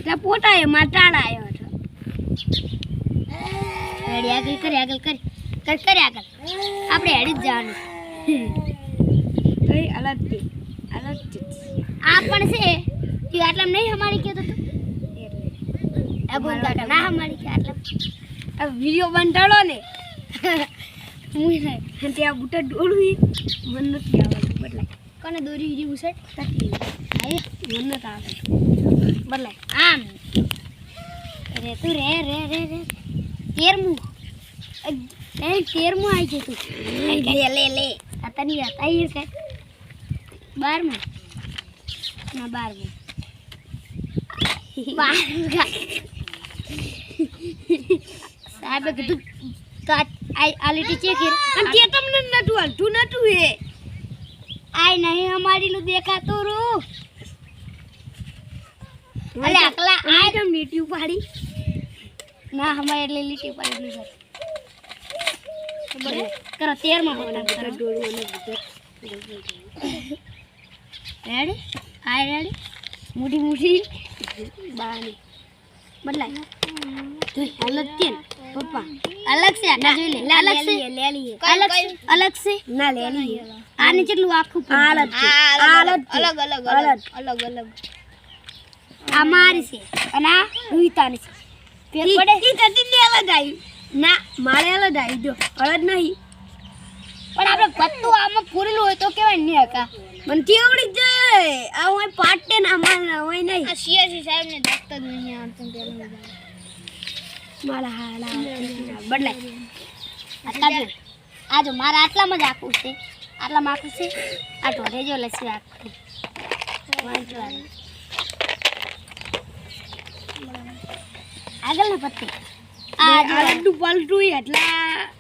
એટલે પોતા એ માટાડા આવ્યો હતો રેડી આગળ કરી આપણે હેડી જ જવાનું કઈ અલગ આ પણ છે કે આટલા નહીં અમારી કહેતો તો એટલે બોલ કાકા ના અમારી કે આટલા આ વિડિયો બંધાડો ને હું ને ત્યાં બુટા ડોળું મન નથી આવતું બદલાય કોને દોરી હીરી બુસટ તકલી આય મન નથી આવતું બદલાય આમ રે તું રે તેરમું આવી છે તું લે आता नहीं आता ये से 12 में ना 12 में साहब कदू काट आई आलिटी चेक कर हम ते તમને નટુ હાલતું નટુ હે આય નહીં અમારી નું દેખાતો રો અલે અકલા આય તો મીટી પાડી ના હમારે એટલે લીટી પાડી સર બરાબર કરો 13 માં પકડા ડોળું અને રેડી આય રેડી મુઠી બાની બદલાય તો અલગ છે પપ્પા અલગ છે આ જોઈ લે અલગ છે ના લે લી આને કેટલું આખું અલગ આ મારી છે અને આ રૂહિતાની છે પેર પડે ઈ તતી ને અલગ આવી ના મારે અલગ આવી જો અલગ નહીં પણ આપણે પત્તું આમાં પૂરેલું હોય તો કેવાય ને કા મને કેવડી જાય આ હોય પાટે ના માર હોય નહીં આ સીએસી સાહેબ ને દખત જ નહીં આવતું પેલું મારા હાલા બદલાય આ જો મારા આટલામાં જ આખું છે આટલામાં આખું છે આ ઢોરે જો લસી આખું આગળ ને પત્તી આ અડધું પલટું એટલા